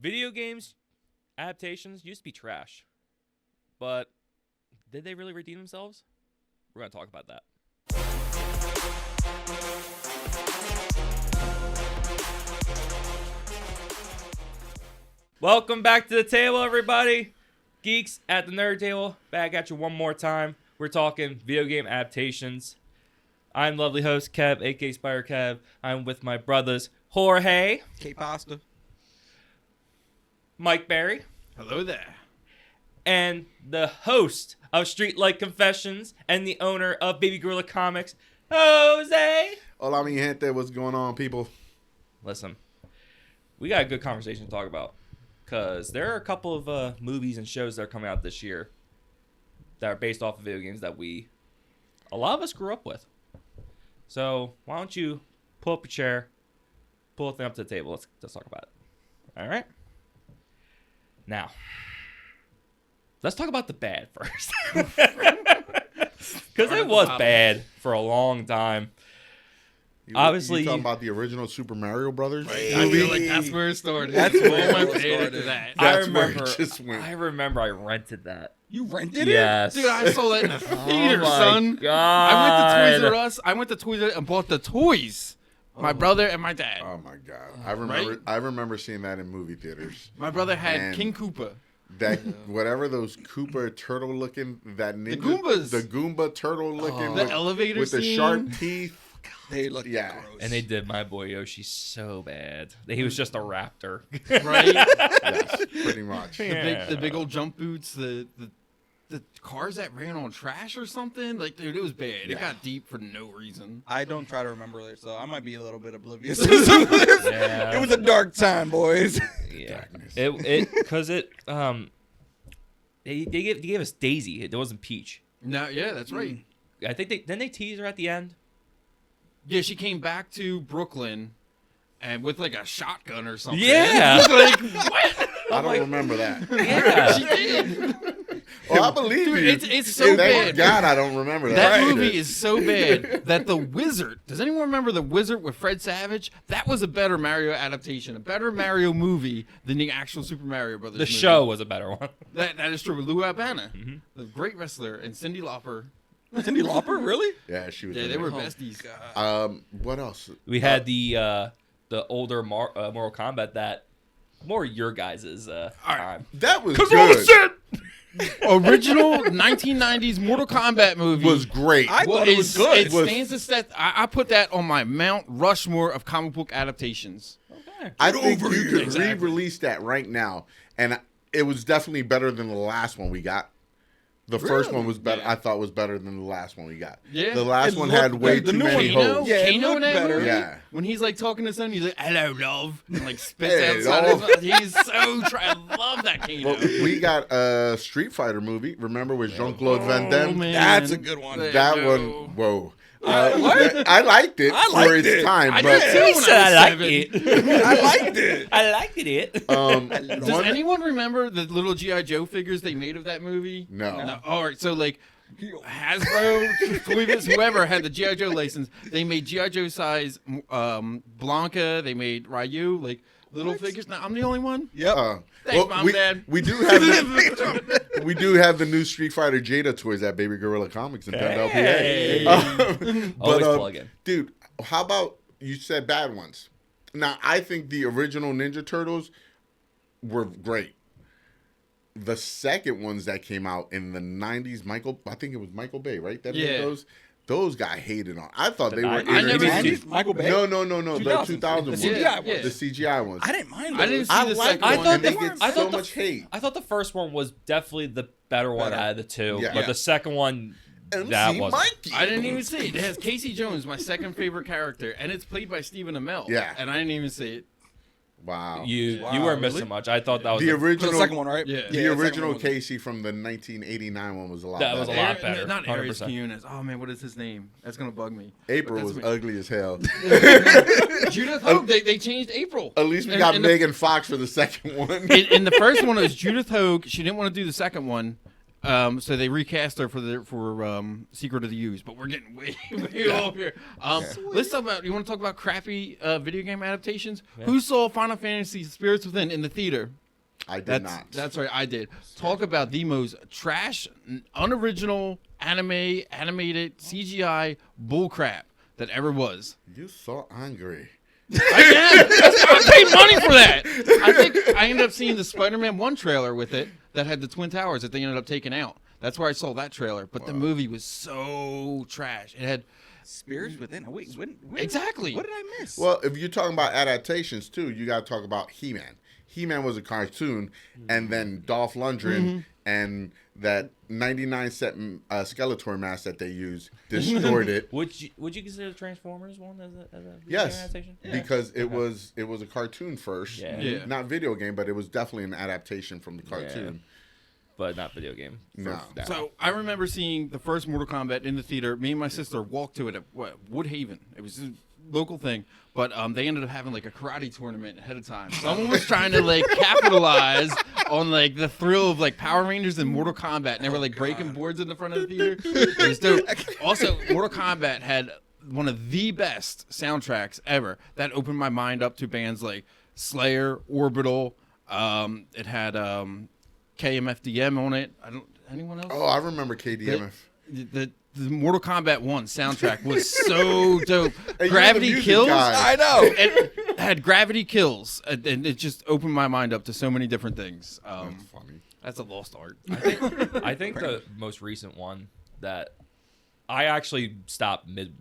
Video games adaptations used to be trash, but did they really redeem themselves? We're going to talk about that. Welcome back to the table, everybody. Geeks at the Nerd Table, back at you one more time. We're talking video game adaptations. I'm lovely host Kev, aka Spire Kev. I'm with my brothers Jorge, K-Pasta, Mike Barry, hello there, and the host of Streetlight Confessions and the owner of Baby Gorilla Comics, Jose. Hola, mi gente. What's going on, people? Listen, we got a good conversation to talk about because there are a couple of movies and shows that are coming out this year that are based off of video games that a lot of us grew up with. So why don't you pull up a chair, pull a thing up to the table. Let's talk about it. All right. Now, let's talk about the bad first. Because it was bad for a long time. Obviously, you talking about the original Super Mario Brothers movie? I feel like that's where it started. That's where it started. That. That's where it just went. I remember I rented that. You rented it? Yes. Dude, I saw that in the theater, my son. God. I went to Toys R Us. I went to Toys R Us and bought the toys. My brother and my dad. Oh my God! I remember seeing that in movie theaters. My brother had And King Koopa. That whatever those Koopa turtle looking that ninja, Goombas. the Goomba turtle looking The elevator with the scene. sharp teeth. They look gross. And they did my boy Yoshi so bad. He was just a raptor. Right? Yes, pretty much. Yeah. The big old jump boots, the cars that ran on trash or something. Like, dude, it was bad. It got deep for no reason. I don't try to remember it, so I might be a little bit oblivious. Yeah. It was a dark time, boys. Yeah. Darkness. They gave us Daisy. It wasn't Peach. No, yeah, that's right. I think they teased her at the end. Yeah, she came back to Brooklyn and with like a shotgun or something. Yeah. Like, what? I don't remember that. Yeah. She did. Well, I believe Dude, you. it's so Thank bad. God, I don't remember that. That shit. movie is so bad that The Wizard, does anyone remember The Wizard with Fred Savage? That was a better Mario adaptation, a better Mario movie than the actual Super Mario Brothers The movie. show was a better one. That is true. With Lou Albano, the great wrestler, and Cyndi Lauper. Cyndi Lauper, really? Yeah, she was. Yeah, in they there. were besties. What else? We had the older Mortal Kombat that more your guys' time. That was Cause good. all the shit. Original 1990s Mortal Kombat movie Was great. I thought it was good. It stands a set. I put that on my Mount Rushmore of comic book adaptations. Okay. I think you could Exactly. re-release that right now, and it was definitely better than the last one we got. The first one was better. Yeah. I thought was better than the last one we got. Yeah. The last It one looked had way better. The too new many one- holes. Yeah, it Kano in looked that better. movie? Yeah. When he's like talking to someone, he's like, "Hello, love," and like spits Hey, outside his love. mouth. He's so I love that Kano. Well, we got a Street Fighter movie. Remember with Jean-Claude Van Damme? man. That's a good one. That No. one, whoa. What? I liked it I for liked its it. time, I but did too when I I was liked 7. it. I liked it. I liked it. Does one- anyone remember the little G.I. Joe figures they made of that movie? No. All right, so like Hasbro, Toy Biz, whoever had the G.I. Joe license, they made G.I. Joe size Blanca. They made Ryu, like little figures. Now I'm the only one. Yep. Thanks, Mom, we, Dad. we do have we do have the new Street Fighter Jada toys at Baby Gorilla Comics in Bend, Hey. LPA. Always plugging. Dude, how about you said bad ones? Now I think the original Ninja Turtles were great. The second ones that came out in the 90s, I think it was Michael Bay, right? That made Yeah. those got hated on. I thought they were. 90s? I never irritating. seen- Michael Bay? No. The 2000s. 2000 The ones. CGI Yeah. ones. The CGI ones. I didn't mind those. I didn't see I the like second I one. thought and they the- get I so thought the- much hate. I thought the first one was definitely the better one Better. out of the two, Yeah. but the second one, that MC wasn't. Mikey. I didn't even see it. It has Casey Jones, my second favorite character, and it's played by Stephen Amell. Yeah. And I didn't even see it. Wow. You Wow, weren't missing really? much. I thought that was The For original, the second one, right? Yeah. the second original one was- Casey from the 1989 one was a lot. That was a better. lot better. Not Arias 100%. Kunis. Oh man, what is his name? That's gonna bug me. April But was that's me. ugly as hell. Judith Hogue. They changed April. At least we And- got and the- Megan Fox for the second one. In the first one, it was Judith Hogue. She didn't want to do the second one. So they recast her for Secret of the Ooze, but we're getting way off here. Let's talk about. You want to talk about crappy video game adaptations? Yeah. Who saw Final Fantasy Spirits Within in the theater? I did not. That's right, I did. Talk about the most trash, unoriginal animated CGI bullcrap that ever was. You so angry. I paid money for that. I think I ended up seeing the Spider-Man 1 trailer with it that had the Twin Towers that they ended up taking out. That's where I saw that trailer. But the movie was so trash. It had Spirits Within. Oh, wait, when? Exactly. What did I miss? Well, if you're talking about adaptations too, you got to talk about He-Man. He-Man was a cartoon, and then Dolph Lundgren and that 99-cent Skeletor mask that they used destroyed it. Would you consider the Transformers one as a yes, adaptation? because it was a cartoon first, not video game, but it was definitely an adaptation from the cartoon, but not video game. No. So I remember seeing the first Mortal Kombat in the theater. Me and my sister walked to it at Woodhaven. It was a local thing, but they ended up having like a karate tournament ahead of time. Someone was trying to like capitalize on like the thrill of like Power Rangers and Mortal Kombat, and they were like breaking boards in the front of the theater. It was dope. Also, Mortal Kombat had one of the best soundtracks ever. That opened my mind up to bands like Slayer, Orbital. It had KMFDM on it. Anyone else? Oh, I remember KDMF. The Mortal Kombat 1 soundtrack was so dope. Hey, Gravity Kills. I know. It had Gravity Kills, and it just opened my mind up to so many different things. That's funny. That's a lost art. I think the most recent one that I actually stopped mid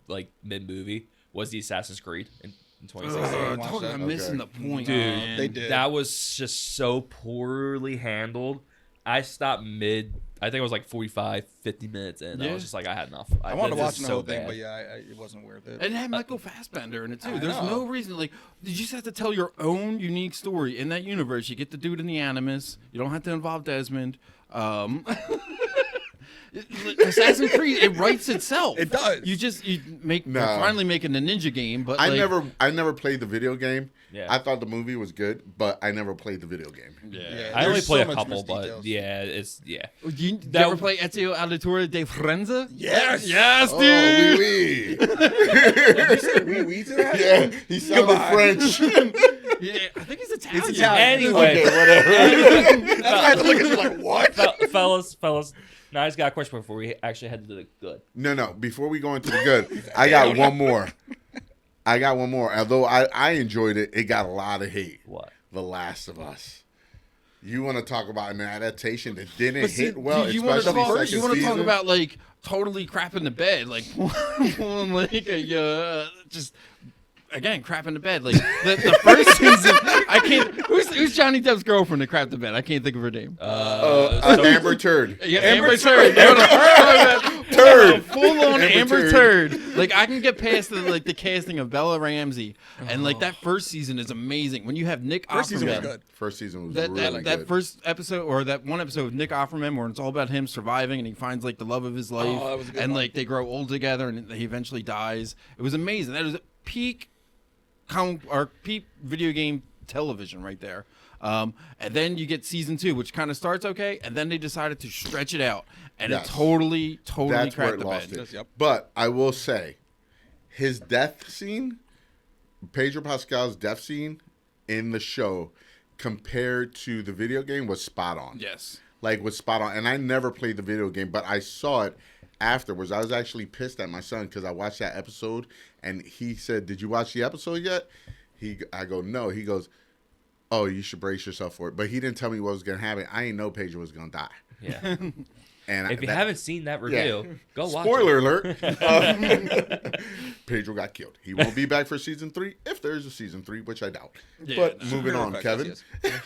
movie was the Assassin's Creed in 2016. Talking about missing the point, Dude, man. They did. That was just so poorly handled. I stopped mid. I think it was like 45, 50 minutes in. I was just like, I had enough. I wanted to watch the so whole thing, bad. but it wasn't worth it. And it had Michael Fassbender in it too. I There's know. no reason. Like, you just have to tell your own unique story in that universe. You get the dude in the Animus. You don't have to involve Desmond. Assassin's Creed, it writes itself. It does. You're finally making a ninja game, but I never played the video game. Yeah. I thought the movie was good, but I never played the video game. Yeah. I only there's play so a much couple, missed but details. Did you ever play Ezio Auditore de Frenza? Yes. Yes, Oh, dude. oui, You said wee to that? yeah, he sounded Goodbye. French. Yeah, I think he's Italian. It's Italian. Anyway, Whatever. I had to look at you like, what? fellas. Now I just got a question before we actually head to the good. No. Before we go into the good, I got one more. Although I enjoyed it, it got a lot of hate. What? The Last of Us. You want to talk about an adaptation that didn't But see, hit well, you want to especially talk? second You want to talk season? about like totally crap in the bed, like pulling like a just again crap in the bed. Like the first season, I can't. Who's Johnny Depp's girlfriend that crapped the bed? I can't think of her name. Amber Turd. Yeah, Amber Turd. Turd. Full on Amber Amber Turd. Like I can get past the casting of Bella Ramsey, and like that first season is amazing. When you have Nick First season was Offerman. good. First season was That really that good. first episode, or that one episode with Nick Offerman, where it's all about him surviving and he finds like the love of his life, that was a good and one. like they grow old together and he eventually dies. It was amazing. That is peak video game television right there. And then you get season 2, which kind of starts okay, and then they decided to stretch it out, and Yes. it totally That's where crapped it the lost bed. it. Yep. But I will say, his death scene, Pedro Pascal's death scene in the show, compared to the video game, was spot on. Yes. Like, was spot on. And I never played the video game, but I saw it afterwards. I was actually pissed at my son because I watched that episode, and he said, "Did you watch the episode yet?" I go, "No." He goes, "Oh, you should brace yourself for it." But he didn't tell me what was going to happen. I didn't know Pedro was going to die. Yeah. And If you haven't seen that review, go watch it. Spoiler alert. Pedro got killed. He won't be back for season 3 if there is a season 3, which I doubt. Yeah, but no. moving on, Yes, Kevin. yes.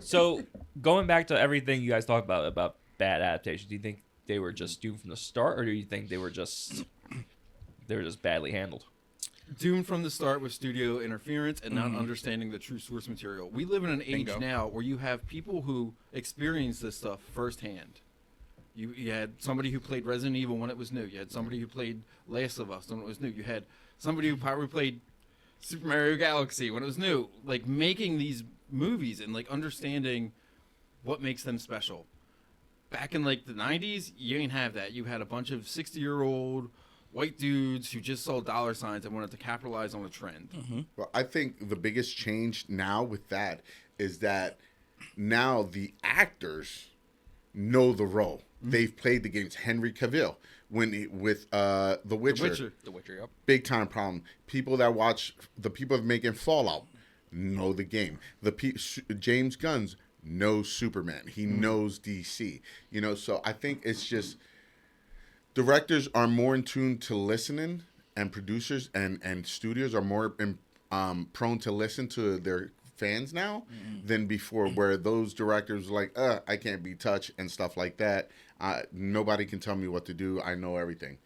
So going back to everything you guys talked about bad adaptations, do you think they were just doomed from the start, or do you think they were just badly handled? Doomed from the start with studio interference and not understanding the true source material. We live in an age Bingo. now where you have people who experience this stuff firsthand. You had somebody who played Resident Evil when it was new. You had somebody who played Last of Us when it was new. You had somebody who probably played Super Mario Galaxy when it was new. Like making these movies and like understanding what makes them special. back in like the 90s, you ain't have that. You had a bunch of 60-year-old white dudes who just saw dollar signs and wanted to capitalize on a trend. Well, I think the biggest change now with that is that now the actors know the role. They've played the games. Henry Cavill with The Witcher. The Witcher, yep. Big time problem. People that watch the people making Fallout know the game. James Gunn's knows Superman. He knows DC. So I think it's just directors are more in tune to listening, and producers and studios are more prone to listen to their fans now than before, where those directors were like, I can't be touched and stuff like that. Nobody can tell me what to do. I know everything.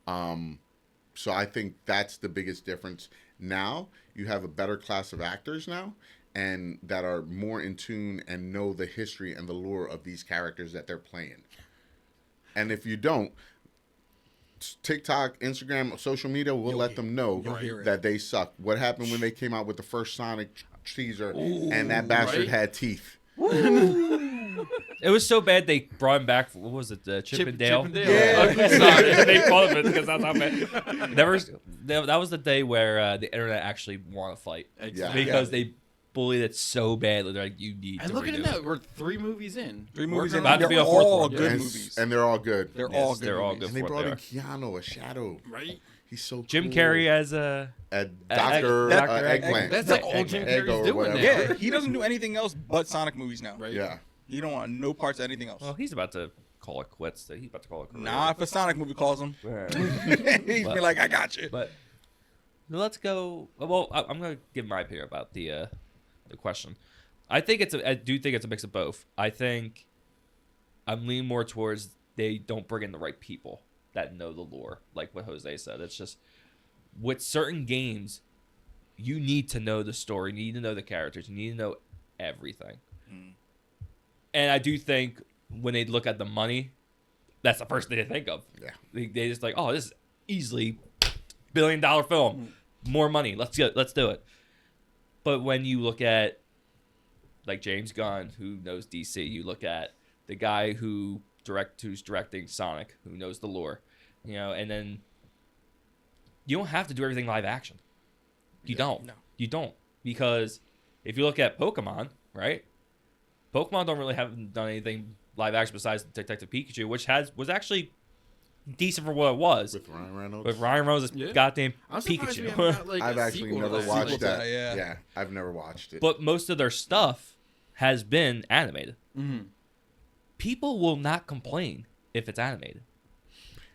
So I think that's the biggest difference. Now you have a better class of actors now, and that are more in tune and know the history and the lore of these characters that they're playing. And if you don't, TikTok, Instagram, social media will let them know that they suck. What happened when they came out with the first Sonic teaser and that bastard had teeth? It was so bad they brought him back. What was it? Chip and Dale? Yeah. They called him it because that's how bad. That was the day where the internet actually won a fight. Exactly. Because they bullied it so badly. They're like, you need And to look at redo it now. We're 3 movies in. About to be They're a fourth all one. good and, movies. and they're all good. They're Yes, all good. they're all movies. good. And they for what brought they in Keanu, a shadow. Right? He's so Jim cool. Carrey as a Dr. Dr. Eggplant. That's like all Jim Eggo Carrey's or doing whatever. now. Yeah, he doesn't do anything else but Sonic movies now. Right? Yeah. He don't want no parts of anything else. Well, he's about to call it quits. He's about to call it quits. Nah, if a Sonic movie calls him, he's But- be like, I got you. But let's go. Well, I'm gonna give my opinion about the question. I do think it's a mix of both. I think I'm leaning more towards they don't bring in the right people that know the lore, like what Jose said. It's just with certain games, you need to know the story, you need to know the characters, you need to know everything. And I do think when they look at the money, that's the first thing they think of. Yeah. They just like, oh, this is easily $1 billion film, more money. Let's do it. But when you look at like James Gunn, who knows DC, you look at the guy who's directing Sonic, who knows the lore, and then you don't have to do everything live action. You don't. No. You don't. Because if you look at Pokemon, right? Pokemon don't really have done anything live action besides Detective Pikachu, which was actually decent for what it was. With Ryan Reynolds. With Ryan Reynolds' goddamn I'm surprised we Pikachu. haven't got, like, I've a actually sequel to never that. watched Sequel to that. that, yeah. Yeah, I've never watched it. But most of their stuff has been animated. People will not complain if it's animated.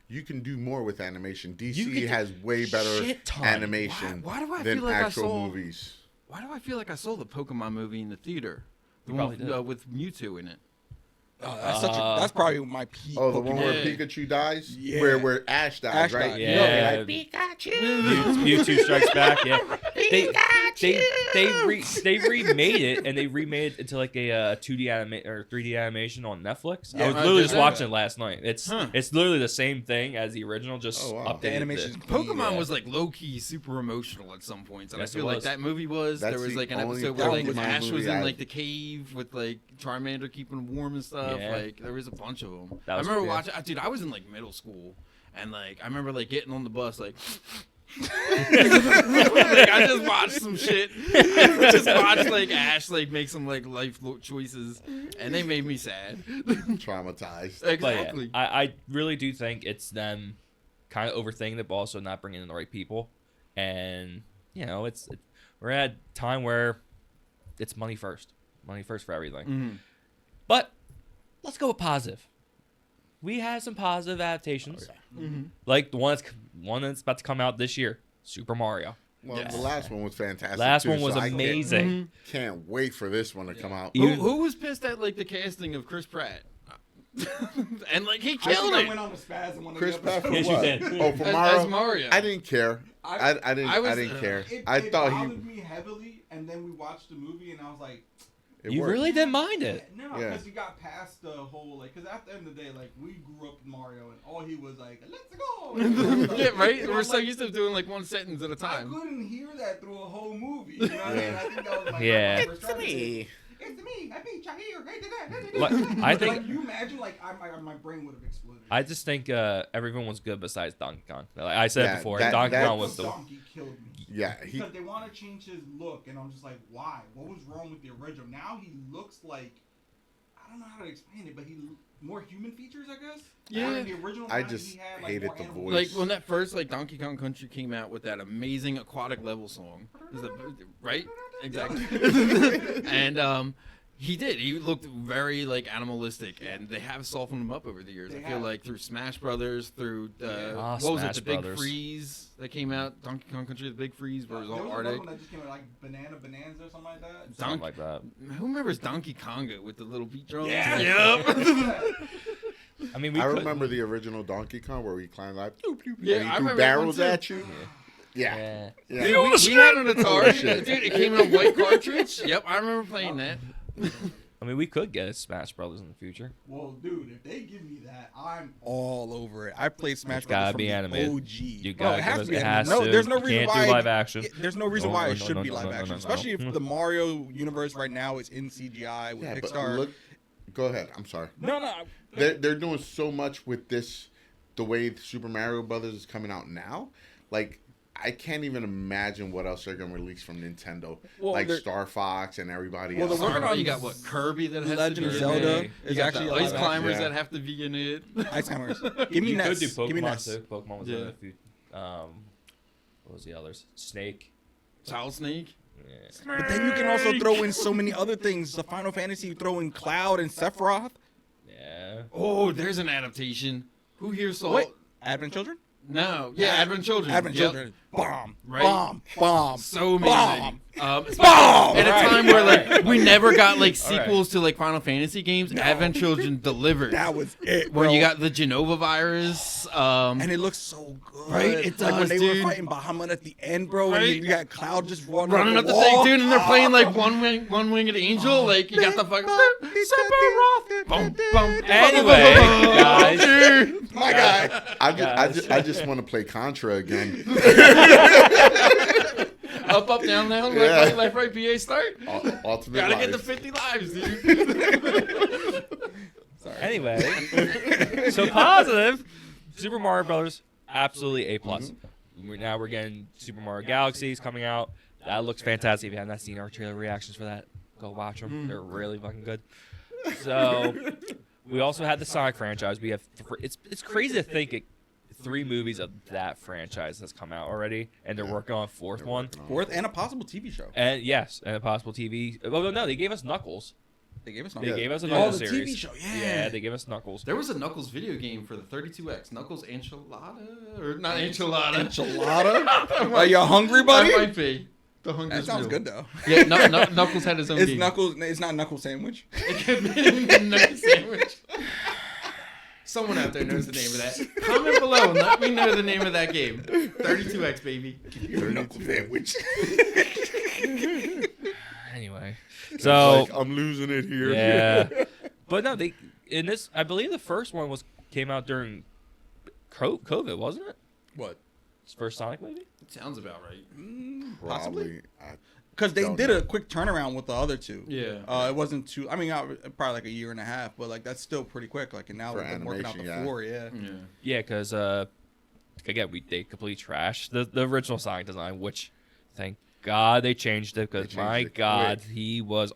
You can do more with animation. You DC can has way better shit ton. animation Why do I than feel like I actual saw- movies. Why do I feel like I saw the Pokemon movie in the theater? The You one probably did. with Mewtwo in it. That's probably my peak. Oh, the one where Yeah. Pikachu dies? Yeah. Where Ash dies, Ash right? dies. Yeah. Mewtwo Strikes Back. Yeah. They remade it, and they remade it into like a 2D or 3D animation on Netflix. I was I literally did just that. watching it last night. It's Huh. it's literally the same thing as the original, just Oh, wow. updated. The animation's it. clean. Pokemon was like low key super emotional at some points, and Yes, I feel it like was. that movie was. That's There was the like an only episode where like Pokemon Ash was movie in I- like the cave with like Charmander keeping him warm and stuff. Yeah. Like there was a bunch of them. That I was remember cool. watching. Dude, I was in like middle school, and like I remember like getting on the bus like. like, I just watched some shit. I just watched like Ash like make some like life choices, and they made me sad. Traumatized. But Exactly. yeah, I really do think it's them kind of overthinking it, but also not bringing in the right people. And we're at a time where it's money first for everything. But let's go with positive. We had some positive adaptations, like the one that's about to come out this year, Super Mario. Well, Yes. the last one was fantastic. Last too, one was so I amazing. can't wait for this one to come out. Even- Who was pissed at like the casting of Chris Pratt? And like he I killed think I it. went on the spaz in one of Chris the Pratt for Yes, you what? did. Oh, for As Mario? Mario. I didn't care. I didn't care. It I thought bothered he. me heavily, and then we watched the movie, and I was like, It You worked. really didn't mind it. no, Yeah. because you got past the whole, like, because at the end of the day, like, we grew up with Mario, and all he was like, let's go. Yeah, right. And We're I'm so like, used to doing like one sentence at a I time. couldn't hear that through a whole movie. You know what I mean? I think that was my Yeah. first try to say, thanks to me, I beat Shahir. I think- Like, you imagine, like, my brain would have exploded. I just think everyone was good besides Donkey Kong. Like I said Yeah, before, that- Donkey that- Kong was the. Donkey killed me. Yeah, Because they want to change his look, and I'm just like, why? What was wrong with the original? Now he looks like, I don't know how to explain it, but more human features, I guess. Yeah. In the original I time, just he had, hated more the animal- voice. Like when that first Donkey Kong Country came out with that amazing aquatic level song, right? Exactly. And he did. He looked very animalistic, and they have softened him up over the years. I feel like through Smash Brothers, through what was it, Smash the Brothers. Big Freeze that came out, Donkey Kong Country, the Big Freeze, where it was There all was another Arctic. one that just came out, like Bonanza or something like that. Something like that. Who remembers Donkey Konga with the little beat drums? Yeah. Yep. I mean, we I could- remember the original Donkey Kong where we climbed like, Yeah, and he I threw remember barrels that one, at you. Yeah. Yeah. Yeah. Dude, we had an Atari. Shit. Dude, it came in a white cartridge. Yep, I remember playing that. I mean, we could get a Smash Brothers in the future. Well, dude, if they give me that, I'm All over it. I played Smash It's gotta Brothers from be the animated. OG. You No, gotta it has give to be us- it animated. has No, to. there's no You reason can't why do live action. There's no reason No, why no, it no, should no, be no, live no, no, action, no. especially if the Mario universe right now is in CGI with Yeah, but Pixar. look, go ahead. I'm sorry. No. They're doing so much with this, the way Super Mario Brothers is coming out now. Like, I can't even imagine what else they're gonna release from Nintendo, Well, like they're- Star Fox and everybody Well, else. they're working on You got what, Kirby that has Legend to of be Zelda in it. is You got actually the a ice live climbers action. that have to be in it. Ice Climbers. Give me You Ness. could do Give me Pokemon Ness. too. Pokemon was Yeah. in a few. What was the others? Snake. Child Snake. Yeah. But then you can also throw in so many other things. The Final Fantasy, you throw in Cloud and Sephiroth. Yeah. Oh, there's an adaptation. Who here saw? Wait, Advent Children? No. Yeah, Advent Children. Advent Yep. Children. Bomb. Right. Bomb. So Bomb. amazing. Bomb. At a Alright, time where alright. we never got Alright. sequels to Final Fantasy games, Advent Children delivered. That was it, Where bro. you got the Genova virus. And it looks so good. Right? It Like when does, they dude. were fighting Bahamut at the end, bro, and Right? you got Cloud just running up the wall. thing, dude, and they're playing like one winged angel. Like you got the fucking Sephiroth. Boom, boom. Anyway, guys. Dude. My guy. I just want to play Contra again. Up, down, down, Yeah. left, right, PA start. Ultimate Gotta Life. get the 50 lives, dude. Anyway, so positive. Super Mario Brothers, absolutely A plus. Now we're getting Super Mario Galaxies coming out. That looks fantastic. If you have not seen our trailer reactions for that, go watch them. They're really fucking good. So we also had the Sonic franchise. We have it's crazy to think 3 movies of that franchise has come out already, and they're working on a 4th one. Fourth and a possible TV show. And yes, and a possible TV. Well, no, they gave us Knuckles. They gave us They gave us a Oh, Knuckles the series. TV show. Yeah. Yeah, they gave us Knuckles. There was a Knuckles video game for the 32X. Knuckles Enchilada? Or not Enchilada. Enchilada? Are you hungry, That buddy? might be. The hunger That sounds good though. Yeah, Knuckles had his own It's game. Knuckles. It's not Knuckles sandwich. It could be Knuckles sandwich. Someone out there knows the name of that. Comment below and let me know the name of that game. 32X, baby. Knuckles sandwich. Anyway, It's so like, I'm losing it here. yeah, but no, they in this. I believe the first one came out during COVID, wasn't it? What? It's first Sonic movie. It sounds about right. Possibly. Probably. Because they Don't did know. a quick turnaround with the other two. Yeah. It wasn't too. I mean, probably like a year and a half, but like that's still pretty quick. Like, and now For we've been working out animation, yeah. 4. Yeah. Yeah. Yeah, because again, they completely trashed the original Sonic design, which thank God they changed it because They changed my it God, quick. he was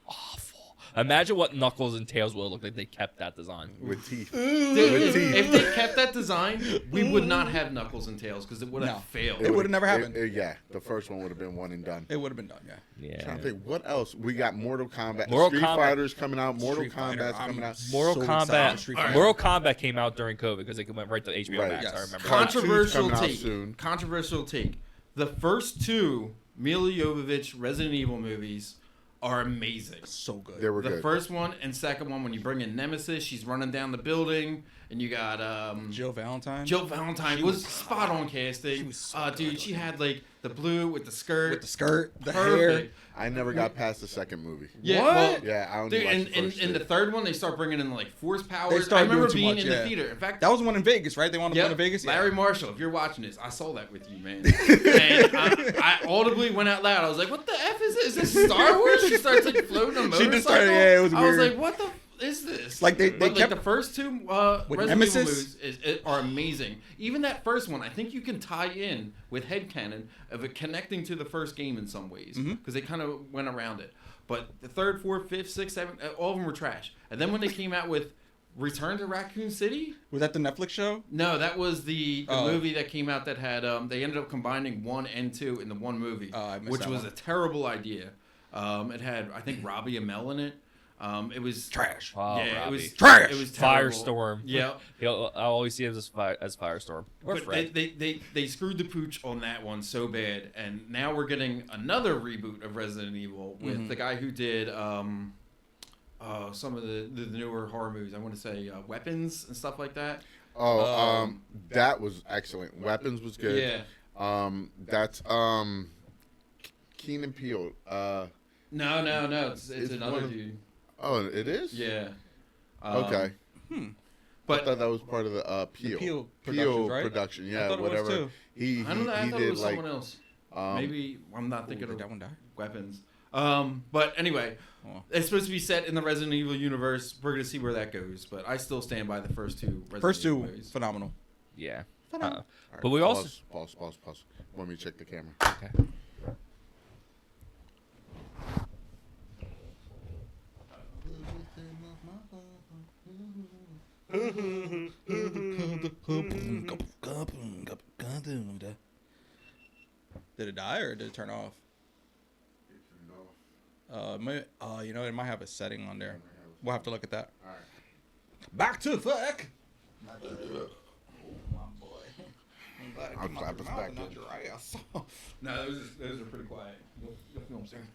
awful. Imagine what Knuckles and Tails would have looked like. They kept that design. With teeth. Dude, if they kept that design, we would not have Knuckles and Tails because it would have No. failed. It would've never happened. Yeah, the first one would have been one and done. It would have been done. Yeah. Yeah. Trying to think, what else? We got Mortal Kombat. Mortal Street Kombat. Fighter's coming out. Mortal Street Fighter, Kombat's I'm coming out. Mortal so excited for Kombat. Street Fighter. Mortal Kombat came out during COVID because it went right to HBO Right. Max. Yes. I remember. Cartoons Controversial coming out take. soon. Controversial take. The first 2 Mila Jovovich Resident Evil movies are amazing. So good. They were The good. first one and second one, when you bring in Nemesis, she's running down the building, and you got Jill Valentine. Jill Valentine She was was spot on casting. She was so Dude, good. she had like the blue with the skirt. With the skirt, the hair. Perfect. I never got past the second movie. Yeah, What? well, Yeah, I only dude, watched and, the first and two. the third one, they start bringing in like force powers. They I started remember doing too being much, in yeah. the theater. In fact, That was the one in Vegas, right? They wanted yep, one in Vegas. Yeah. Larry Marshall, if you're watching this, I saw that with you, man. And I audibly went out loud. I was like, "What the f is this? Is this Star Wars?" She starts like floating a motorcycle. She just started. Yeah, it was I was weird. like, "What the is this?" Like, they But, kept- like the first two With Resident Evil Nemesis? movies are amazing. Even that first one, I think you can tie in with headcanon of it connecting to the first game in some ways because they kind of went around it. But the third, fourth, fifth, sixth, seventh, all of them were trash. And then when they came out with Return to Raccoon City, Was that the Netflix show? no, that was the Oh. movie that came out that had they ended up combining 1 and 2 in the one movie, Oh, I missed which that was one. a terrible idea. It had I think Robbie Amell in it. It was Trash. Oh, yeah, Robbie. it was Trash! It was terrible. Firestorm. Yeah. I always see him as Firestorm. Or But Fred. they screwed the pooch on that one so bad, and now we're getting another reboot of Resident Evil with the guy who did some of the newer horror movies. I want to say Weapons and stuff like that. That was excellent. Weapons was good. Yeah. That's Keenan Peele. No. It's It's another one of- dude. Oh, it is. Yeah. Okay. I But thought that was part of the Peele. Peele Peele Productions, right? production. I Yeah, thought it was whatever. too. He I don't know. I he thought it did was like someone else. Maybe I'm not thinking Did of that one die? Weapons. But anyway, Oh. it's supposed to be set in the Resident Evil universe. We're gonna see where that goes, but I still stand by the first two. Resident First Evil two, movies. phenomenal. Yeah. Phenomenal. All right, But we also- pause. Want me to check the camera? Okay. Did it die or did it turn off? You know, it might have a setting on there. We'll have to look at that. All right. Back to fuck. I'll clap us back in. No, those are pretty quiet. You'll feel them soon.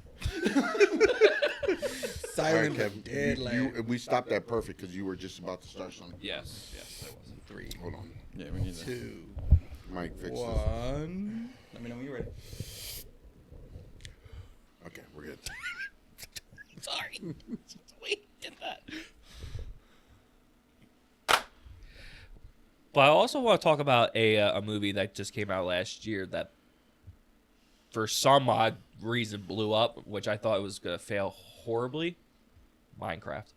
Silent All right, dead Kev, we stopped that perfect because you were just about to start something. Yes. That was. 3, Hold on. Yeah, we need that. 2, Mike, fix this. 1. Let me know when you're ready. Okay, we're good. Sorry. Wait, did that. But I also want to talk about a movie that just came out last year that, for some odd reason, blew up, which I thought was going to fail horribly. Minecraft.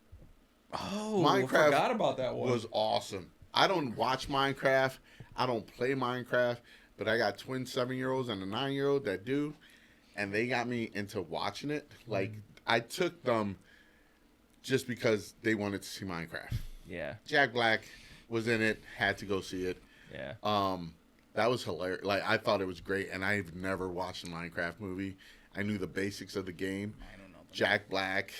Oh, Minecraft I forgot about that one. Was awesome. I don't watch Minecraft. I don't play Minecraft, but I got twin 7-year-olds and a 9-year-old that do, and they got me into watching it. Like, I took them just because they wanted to see Minecraft. Yeah. Jack Black was in it, had to go see it. Yeah. That was hilarious. Like, I thought it was great, and I've never watched a Minecraft movie. I knew the basics of the game. I don't know. Jack Black,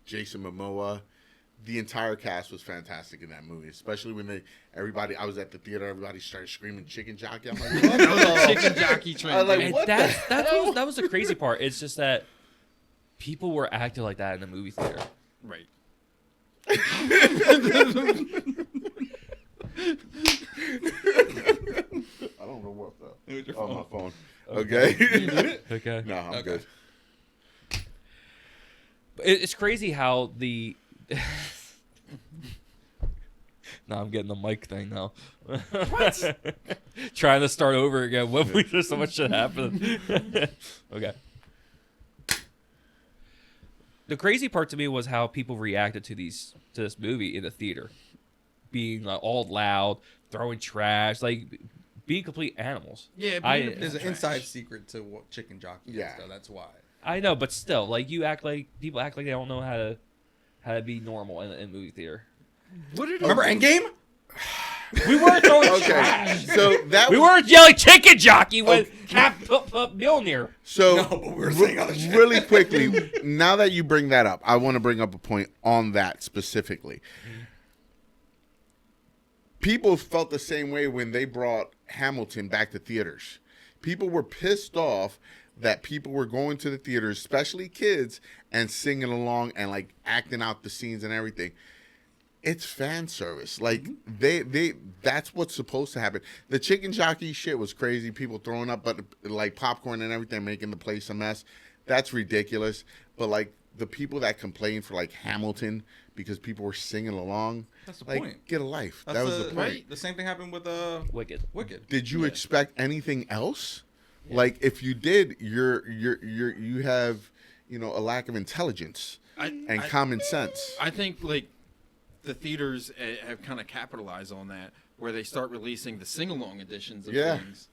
Jason Momoa, the entire cast was fantastic in that movie. Especially when everybody, I was at the theater, everybody started screaming "chicken jockey." I'm like, what? That was a chicken jockey train. I was like, dude. what? That was the crazy part. It's just that people were acting like that in the movie theater. Right. I don't know what the. It was your Oh, phone. my phone. Okay. Okay. No, I'm Okay. good. It's crazy how the. No, I'm getting the mic thing now. What? Trying to start over again. When there's so much shit happening. Okay. The crazy part to me was how people reacted to this movie in the theater, being like, all loud, throwing trash, like being complete animals. Yeah, There's an inside secret to what chicken jockey is, Yeah. so that's why. I know, but still, like people act like they don't know how to be normal in movie theater. Remember Endgame? We weren't throwing Okay, trash. so that We was, weren't yelling chicken jockey when Cap Mjolnir. so No, but we were saying other shit. really quickly. Now that you bring that up, I want to bring up a point on that specifically. People felt the same way when they brought Hamilton back to theaters. People were pissed off that people were going to the theaters, especially kids, and singing along and like acting out the scenes and everything. it's fan service. Like they that's what's supposed to happen. The chicken jockey shit was crazy. People throwing up, but like popcorn and everything, making the place a mess. That's ridiculous. But like the people that complained for like Hamilton because people were singing along, That's the like point. get a life. That's That was the point. right. The same thing happened with Wicked. Wicked. Did you expect anything else? Like if you did, you have a lack of intelligence and common sense. I think like the theaters have kind of capitalized on that, where they start releasing the sing-along editions of things.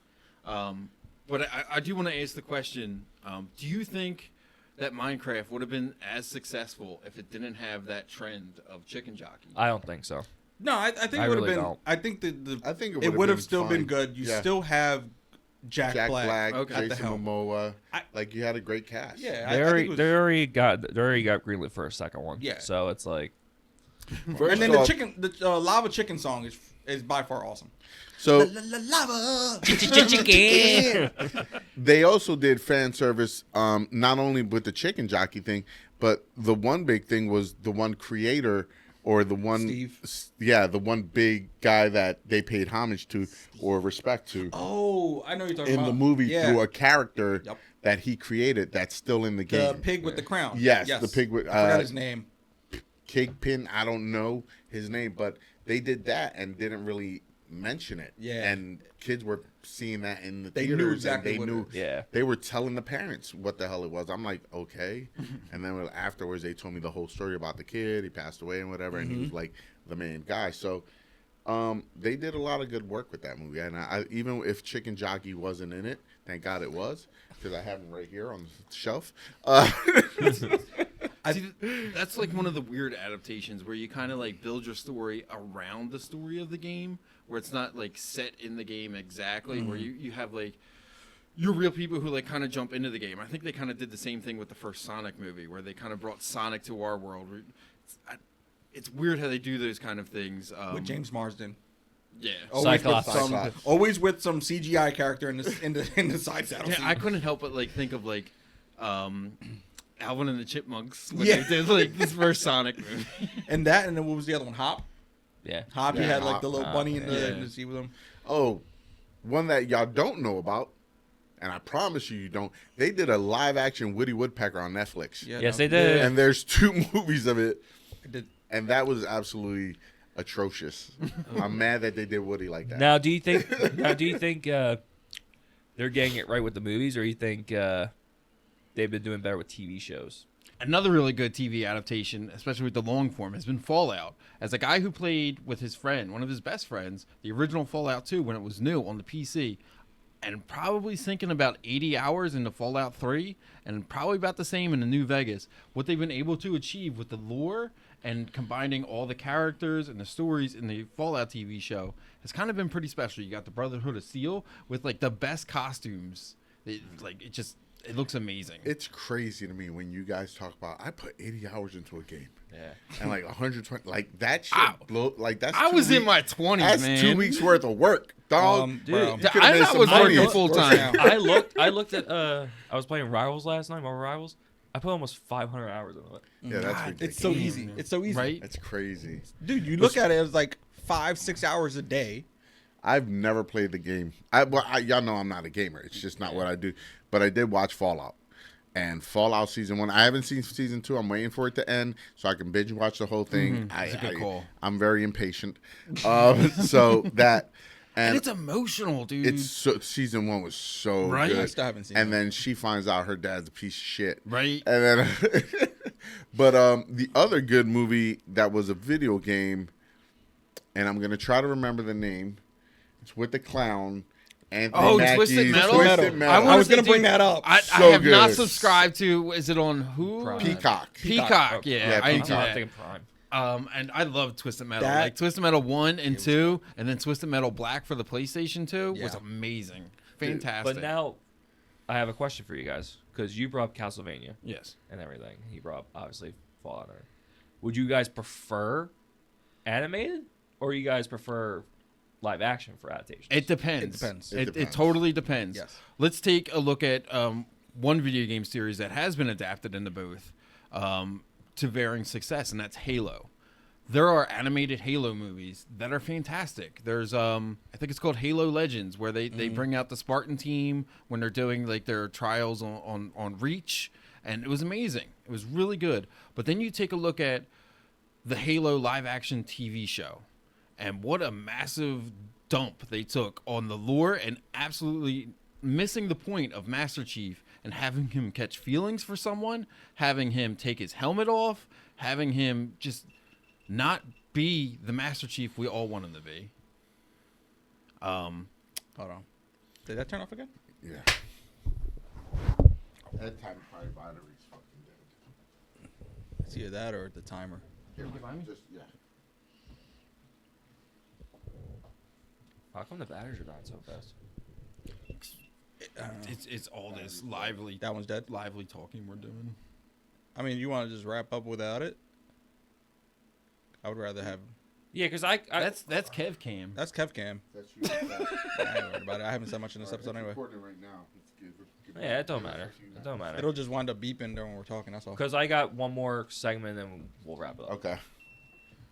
But I do want to ask the question: do you think that Minecraft would have been as successful if it didn't have that trend of chicken jockey? I don't think so. No, I think I it would really have been. don't. I think I think it would have still fine. been good. You still have Jack Black Okay. at the Jason helm. Momoa. I- Like you had a great cast. Yeah, They I think it was, already got greenlit for a second one. Yeah. So it's like and then the lava chicken song is by far awesome. So Lava. chicken. they also did fan service, not only with the chicken jockey thing, but the one big thing was the one creator or the one, Steve. the one big guy that they paid homage to or respect to Oh, I know you're talking in about the movie Yeah. through a character Yep. that he created that's still in the game. The pig with the crown. Yes, the pig with- I forgot his name. Kingpin, I don't know his name, but they did that and didn't really mention it. Yeah. And kids were seeing that in the They knew theaters. exactly and what they it knew. is. Yeah. They were telling the parents what the hell it was. I'm like, okay. And then afterwards, they told me the whole story about the kid. He passed away and whatever, and he was like the main guy. So they did a lot of good work with that movie. And I even if Chicken Jockey wasn't in it, thank God it was, because I have him right here on the shelf. See, that's like one of the weird adaptations where you kind of like build your story around the story of the game, where it's not like set in the game exactly, where you have like your real people who like kind of jump into the game. I think they kind of did the same thing with the first Sonic movie, where they kind of brought Sonic to our world. It's weird how they do those kind of things. With James Marsden. Yeah. Cyclops. Always with some CGI character in the side saddle. Yeah, seat. I couldn't help but like think of like Alvin and the Chipmunks when Yeah. they did like this first Sonic movie. And then what was the other one? Hop. Yeah. Hop. He Yeah, had like Hop. the little bunny in yeah. the seat with him. Oh, one that y'all don't know about, and I promise you don't. They did a live action Woody Woodpecker on Netflix. Yeah, Yes, no. they did. And there's 2 movies of it, I did. and that was absolutely atrocious. I'm mad that they did Woody like that. Now, do you think they're getting it right with the movies, or you think they've been doing better with TV shows? Another really good TV adaptation, especially with the long form, has been Fallout. As a guy who played with his friend, one of his best friends, the original Fallout 2 when it was new on the PC, and probably sinking about 80 hours into Fallout 3, and probably about the same in the New Vegas. What they've been able to achieve with the lore and combining all the characters and the stories in the Fallout TV show has kind of been pretty special. You got the Brotherhood of Steel with like the best costumes. It looks amazing. It's crazy to me when you guys talk about, I put 80 hours into a game. Yeah. And like 120, like that shit, that's I was 2 in my weeks- 20s, That's man. 2 weeks worth of work, dog. Dude, You could've I made was some working money. full time. I looked at I was playing Rivals last night, Marvel Rivals. I put almost 500 hours into it. Yeah, that's God, ridiculous. it's so easy. It's so easy. Right? That's crazy. Dude, you look at it as like 5-6 hours a day. I've never played the game. Y'all know I'm not a gamer. It's just not what I do. But I did watch Fallout. And Fallout Season 1. I haven't seen Season 2. I'm waiting for it to end so I can binge watch the whole thing. That's a good call. I'm very impatient. So that... And it's emotional, dude. Season 1 was so Right? good. I still haven't seen And it. then she finds out her dad's a piece of shit. Right. And then, but the other good movie that was a video game, and I'm gonna try to remember the name. It's with the clown. Anthony Oh, Mackie's Twisted Metal? Twisted Metal. I was gonna bring that up. I So have not good. subscribed to. Is it on who? Prime. Peacock. Peacock. Yeah, Yeah, I Peacock. do I'm that. thinking Prime. And I love Twisted Metal. That- Like Twisted Metal 1 and 2, and then Twisted Metal Black for the PlayStation 2 was Yeah. amazing. Fantastic. But now, I have a question for you guys because you brought up Castlevania yes. and everything. He brought up obviously Fallout. Would you guys prefer animated, or you guys prefer live action for adaptation? It depends. It depends. It It depends. totally depends. Yes. Let's take a look at one video game series that has been adapted into both to varying success, and that's Halo. there are animated Halo movies that are fantastic. There's I think it's called Halo Legends, where they bring out the Spartan team when they're doing like their trials on Reach, and it was amazing. It was really good. But then you take a look at the Halo live action TV show, and what a massive dump they took on the lore, and absolutely missing the point of Master Chief and having him catch feelings for someone, having him take his helmet off, having him just not be the Master Chief we all want him to be. Hold on. Did that turn off again? Yeah. That time probably battery's fucking dead. It's either that or the timer. Here, just, yeah. How come the batteries are dying so fast? It's all this lively That one's dead. lively talking we're doing. I mean, you want to just wrap up without it? I would rather have. Yeah, because That's Kev Cam. That's KevCam. That's you. I ain't worried about it. I haven't said much in this episode anyway. Recording right now. yeah, it don't matter. It don't matter. It'll just wind up beeping during when we're talking. That's all. Because I got one more segment and then we'll wrap it up. Okay.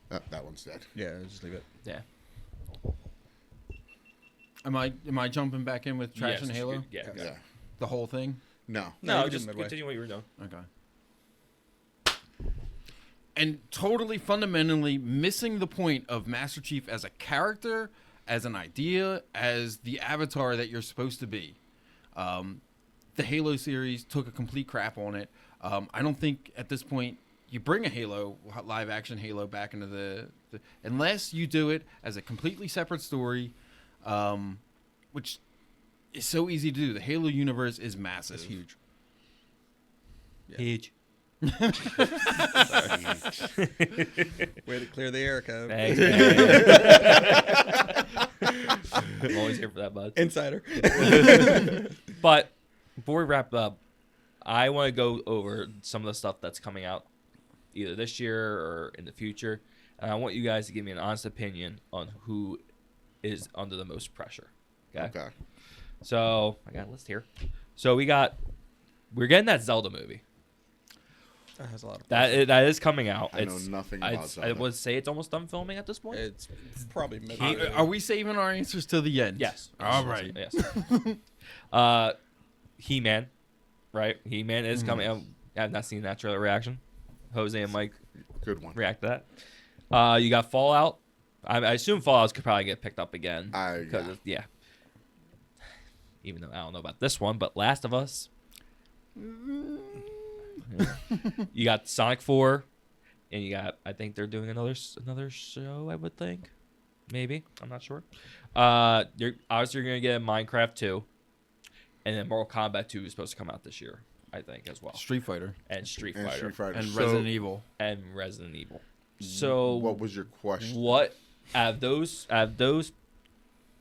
That one's dead. Yeah, just leave it. Yeah. Am I jumping back in with Trash Yes, and Halo? Yeah. Okay. Yeah. The whole thing? No. No, No, you just did midway. continue what you were doing. Okay. And totally fundamentally missing the point of Master Chief as a character, as an idea, as the avatar that you're supposed to be. The Halo series took a complete crap on it. I don't think at this point you bring a Halo, live action Halo back into the unless you do it as a completely separate story, which is so easy to do. The Halo universe is massive. It's huge. Yeah. Huge. Way to clear the air, Kev. Thanks, man. I'm always here for that, bud. Insider. But before we wrap up, I want to go over some of the stuff that's coming out either this year or in the future. And I want you guys to give me an honest opinion on who is under the most pressure. Okay. So I got a list here. So we're getting that Zelda movie. That has a lot of. That is coming out. I know nothing about Zelda. I would say it's almost done filming at this point. It's probably mid. Are we saving our answers till the end? Yes. All right. Yes. He-Man, right? He-Man is coming out. I have not seen that trailer reaction. Jose and Mike Good one. react to that. You got Fallout. I assume Fallout could probably get picked up again. Yeah. Even though I don't know about this one, but Last of Us. You got Sonic 4, and you got, I think they're doing another show, I would think. Maybe. I'm not sure. You're obviously going to get Minecraft 2, and then Mortal Kombat 2 is supposed to come out this year, I think, as well. Street Fighter And Street Fighter. and So, Resident Evil. And Resident Evil. So what was your question? what out of those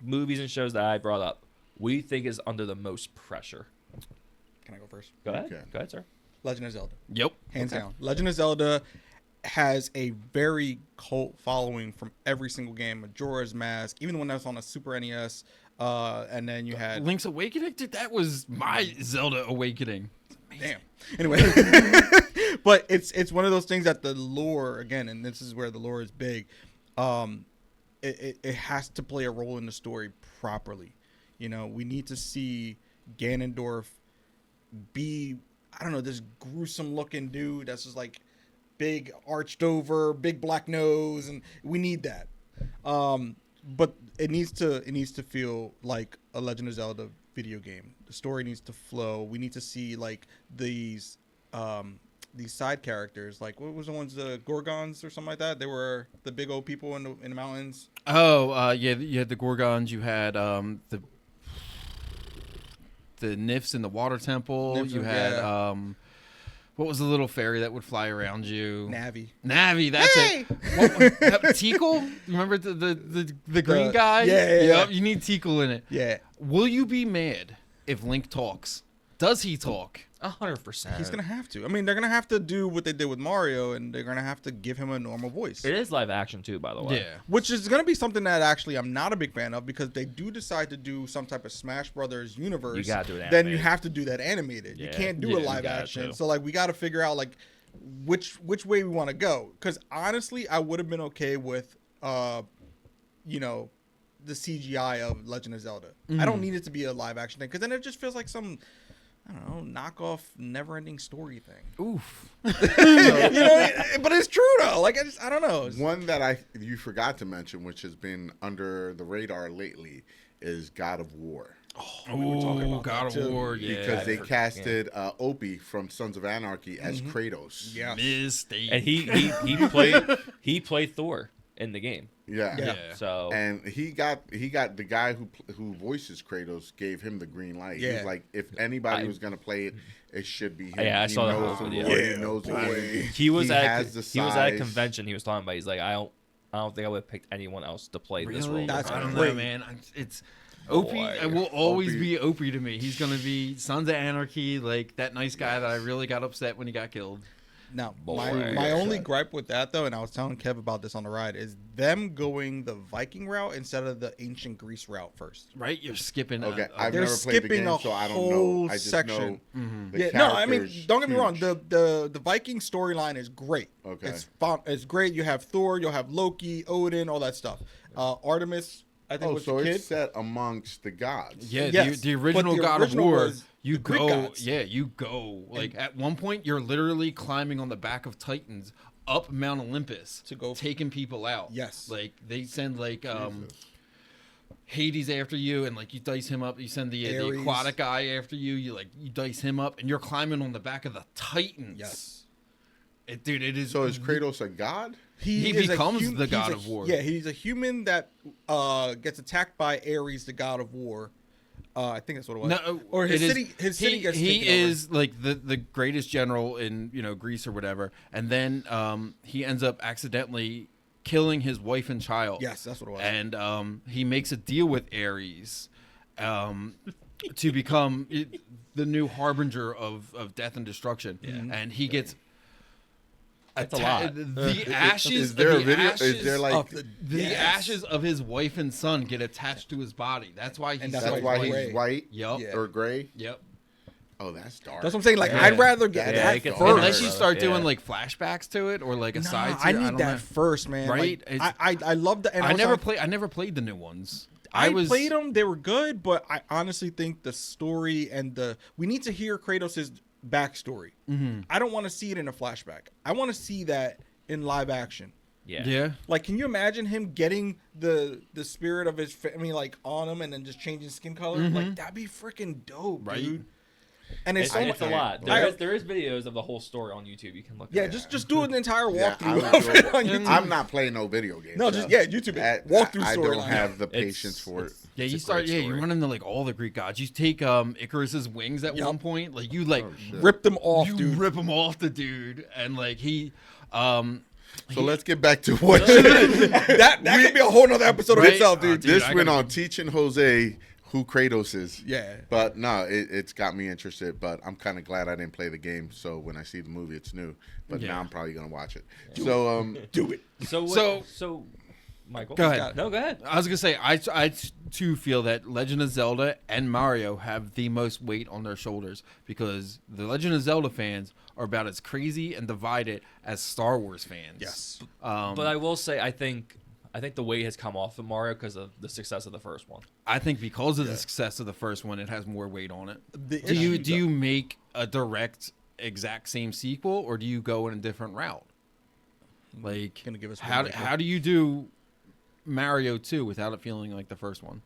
movies and shows that I brought up, what do you think is under the most pressure? Can I go first? Go ahead. Okay. Go ahead, sir. Legend of Zelda. Yep. Hands down. Legend of Zelda has a very cult following from every single game. Majora's Mask, even the one that was on a Super NES. And then you had Link's Awakening? Dude, that was my Zelda Awakening. Damn. Anyway, but it's one of those things that the lore, again, and this is where the lore is big. It has to play a role in the story properly. You know, we need to see Ganondorf be, I don't know, this gruesome looking dude that's just like big arched over, big black nose, and we need that. But it needs to feel like a Legend of Zelda video game. The story needs to flow. We need to see like these side characters, like what was the ones, the Gorgons or something like that. They were the big old people in the mountains. Oh, yeah, you had the Gorgons. You had the Nymphs in the Water Temple. Nymphs, You had yeah. what was the little fairy that would fly around you? Navi, that's Hey! it. Tikal? You remember the green guy? Yeah. Yep, you need Tikal in it. Yeah, Will you be mad if Link talks? Does he talk? 100%. he's gonna have to. I mean, they're gonna have to do what they did with Mario, and they're gonna have to give him a normal voice. It is live action too, by the way. Yeah. Which is going to be something that actually I'm not a big fan of, because they do decide to do some type of Smash Brothers universe. You gotta do it Then you animated. have to do that animated. You Yeah. can't do Yeah, a you live gotta action. too. So like we got to figure out like which way we want to go. Because honestly, I would have been okay with, you know, the CGI of Legend of Zelda. I don't need it to be a live action thing because then it just feels like some, I don't know, knockoff, never-ending story thing. Oof. You know, but it's true though. Like I don't know. One that you forgot to mention, which has been under the radar lately, is God of War. We were talking about God that, of too. War, yeah. Because they casted Opie from Sons of Anarchy as Kratos. Yeah. Mistake. And he played Thor in the game. Yeah. Yeah. So And he got the guy who voices Kratos gave him the green light. Yeah. He's like, if anybody was gonna play it, it should be him. Yeah, I He saw that knows whole the video. lore, Yeah. He knows the game. he was at has the he was at a size. convention. He was talking about. He's like, I don't think I would have picked anyone else to play this role. Really? That's I don't great. know, man. It's Opie. Boy. It will always Opie. be Opie to me. He's gonna be Sons of Anarchy, like that nice guy that I really got upset when he got killed. Now, Boy. my only gripe with that, though, and I was telling Kev about this on the ride, is them going the Viking route instead of the ancient Greece route first. Right? You're skipping. Okay, I've They're never played the skipping game, a so I don't whole know. I just section. know the Yeah, no, I mean, character's don't get me wrong. huge. The Viking storyline is great. Okay. It's great. You have Thor, you'll have Loki, Odin, all that stuff. Artemis, I think, was so the kid. it's set amongst the gods. Yeah, Yes, the but original the God original of War. was You the Greek go, gods. you go. Like at one point, you're literally climbing on the back of Titans up Mount Olympus To go- taking people out. Yes. like they send like Hades after you, and like you dice him up. You send the Ares. aquatic guy after you. You dice him up, and you're climbing on the back of the Titans. Yes. Dude, it is. So is Kratos a god? He is a becomes the he's god a- of war. Yeah, he's a human that gets attacked by Ares, the god of war. I think that's what it was. No, or his it is- city. His city gets He taken over. is like the greatest general in Greece or whatever, and then he ends up accidentally killing his wife and child. Yes, that's what it was. And he makes a deal with Ares to become the new harbinger of death and destruction. And he gets. That's a lot. The ashes. Is there a the video? Ashes, Is there like? of the the ashes of his wife and son get attached to his body. That's why he's. And so That's why white. he's white Yep. Yeah. or gray. Yep. Oh, that's dark. That's what I'm saying. Like, Yeah. I'd rather get Yeah, that it gets first. Unless you start Yeah. doing like flashbacks to it or like a Nah, side. I don't need that know. first, man. Right? Like, I love the. And I never played. I never played the new ones. I played them. They were good, but I honestly think the story and we need to hear Kratos' backstory. Mm-hmm. I don't want to see it in a flashback. I want to see that in live action. yeah. Yeah. Like, can you imagine him getting the spirit of his family like on him and then just changing skin color? Like, that'd be freaking dope, Right. dude. And it's, It's, so it's a much. lot. There is videos of the whole story on YouTube. You can look. Yeah, at just do an entire Yeah, I walkthrough would of do it it. on YouTube. I'm not playing no video games. No, just YouTube it. Walkthrough I storyline. don't have the It's- patience for it. Yeah, It's you a start. great Yeah, you story. run into like all the Greek gods. You take Icarus's wings at Yup. one point. Like you like Rip them off, you dude. rip him off the dude, and like he. So let's get back to what that could be a whole nother episode of Right? itself, dude. Dude, this I went gotta- on teaching Jose who Kratos is. Yeah. But no, it's got me interested. But I'm kind of glad I didn't play the game. So when I see the movie, it's new. But Yeah. now I'm probably gonna watch it. So Do it. So Michael, Go ahead. No, go ahead. I was gonna say I too feel that Legend of Zelda and Mario have the most weight on their shoulders because the Legend of Zelda fans are about as crazy and divided as Star Wars fans. Yes. But I will say, I think the weight has come off of Mario because of the success of the first one. I think because of the success of the first one, it has more weight on it. The Do you issue- do you make a direct exact same sequel or do you go in a different route? Like Gonna give us how one, how do you do Mario 2 without it feeling like the first one?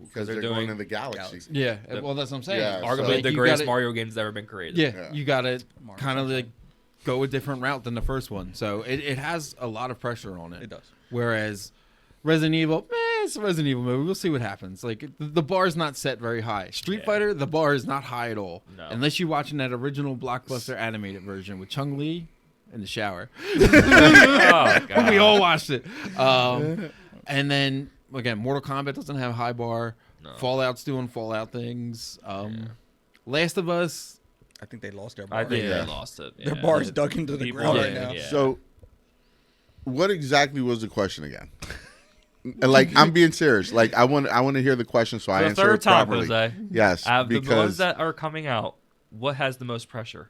because they're they're going doing in the galaxy. Yeah, well that's what I'm saying. Yeah, Arguably so- Like, the you greatest gotta- Mario game that's ever been created. Yeah, Yeah. you got to Mario kind of Sunshine. like go a different route than the first one. So it has a lot of pressure on it. It does. Whereas Resident Evil, it's a Resident Evil movie. We'll see what happens. Like the bar is not set very high. Street Yeah. Fighter, the bar is not high at all. No. Unless you're watching that original blockbuster animated version with Chung Li in the shower. Oh, God. We all watched it. And then again, Mortal Kombat doesn't have a high bar. No. Fallout's doing Fallout things. Last of Us. I think they lost their bar. I think Yeah. they lost it. Their yeah. bar's dug into the People- ground yeah, right now. yeah. So, what exactly was the question again? Like, I'm being serious. Like, I want to hear the question so I For the answer third it time, properly. Jose. Yes, Out of the ones because that are coming out, what has the most pressure?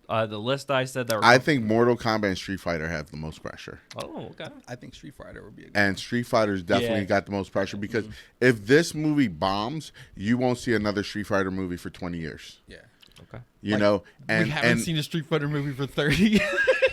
The list I said that were. I think Mortal Kombat and Street Fighter have the most pressure. Oh, okay. I think Street Fighter would be a good And Street Fighter's definitely Yeah. got the most pressure because if this movie bombs, you won't see another Street Fighter movie for 20 years. Yeah. Okay. You know, and we haven't seen a Street Fighter movie for 30.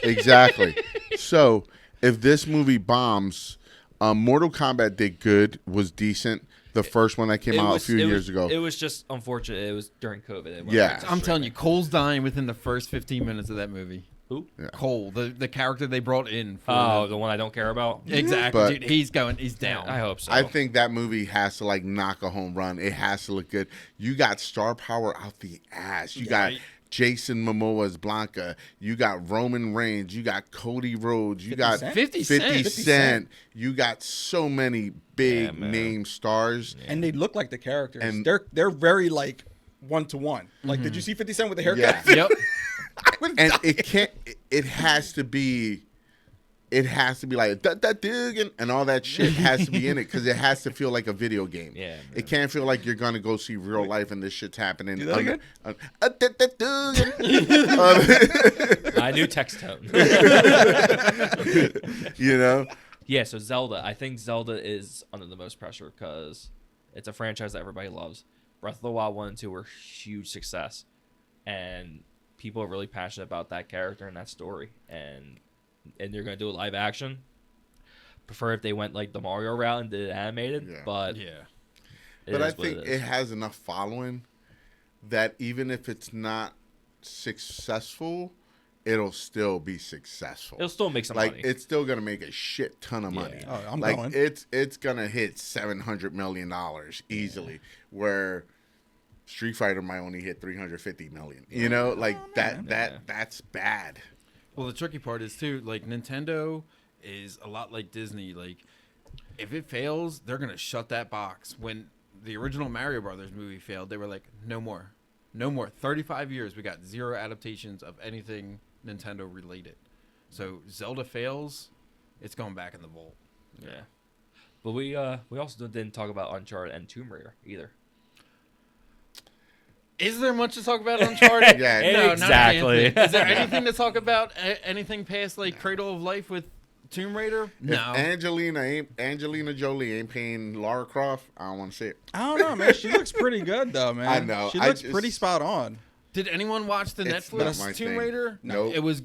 exactly. So if this movie bombs, Mortal Kombat did good, was decent. The first one that came out a few years ago. It was just unfortunate. It was during COVID. It went Yeah. back to I'm straight telling you, back. Cole's dying within the first 15 minutes of that movie. Who? Cole, the character they brought in. For Oh, the one I don't care about. exactly. But- Dude, he's down. I hope so. I think that movie has to like knock a home run. It has to look good. You got star power out the ass. You got Jason Momoa as Blanca. You got Roman Reigns. You got Cody Rhodes. You got 50 50 Cent. Cent. You got so many big man. name stars. And they look like the characters. And- They're very like 1-to-1. Like, did you see 50 Cent with the haircut? Yeah. Yep. And it can't. It has to be. It has to be like that dig and all that shit has to be in it because it has to feel like a video game. Yeah, man. It can't feel like you're gonna go see real life and this shit's happening. Do that again? I knew text tone. You know. Yeah, so Zelda. I think Zelda is under the most pressure because it's a franchise that everybody loves. Breath of the Wild 1 and 2 were huge success. And people are really passionate about that character and that story. And they're going to do a live action. Prefer if they went like the Mario route and did it animated. Yeah. But, Yeah. But I is what think it has enough following that even if it's not successful, it'll still be successful. It'll still make some like money. it's still gonna make a shit ton of money. Oh, I'm like going. it's gonna hit $700 million easily, where Street Fighter might only hit 350 million. You know, like that's bad. Well, the tricky part is too, like Nintendo is a lot like Disney. Like, if it fails, they're gonna shut that box. When the original Mario Brothers movie failed, they were like, no more. 35 years, we got 0 adaptations of anything Nintendo related. So Zelda fails, it's going back in the vault. Yeah. But we also didn't talk about Uncharted and Tomb Raider either. Is there much to talk about Uncharted? Yeah, no, exactly. Not a damn thing. Is there anything to talk about? Anything past like Cradle of Life with Tomb Raider? If No. Angelina Jolie ain't paying Lara Croft, I don't want to see it. I don't know, man. She looks pretty good, though, man. I know. She I looks just- pretty spot on. Did anyone watch the It's not Netflix my Tomb thing. Raider? Nope. It was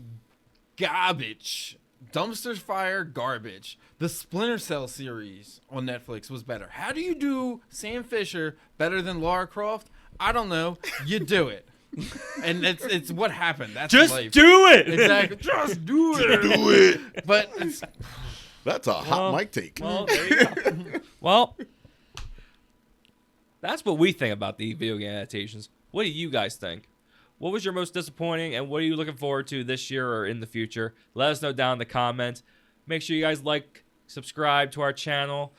garbage. Dumpsters fire, garbage. The Splinter Cell series on Netflix was better. How do you do Sam Fisher better than Lara Croft? I don't know. You do it. And it's what happened. That's Just life. do it! Exactly. Just do it. Do it. But it's, That's a hot Well, mic take. Well, there you go. Well, that's what we think about the video game adaptations. What do you guys think? What was your most disappointing, and what are you looking forward to this year or in the future? Let us know down in the comments. Make sure you guys like, subscribe to our channel,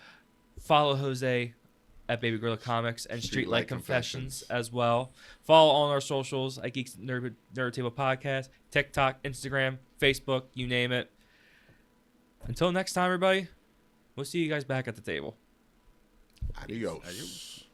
follow Jose at Baby Gorilla Comics and Streetlight Confessions as well. Follow all our socials at Geeks Nerd Table Podcast, TikTok, Instagram, Facebook, you name it. Until next time, everybody, we'll see you guys back at the table. Adios.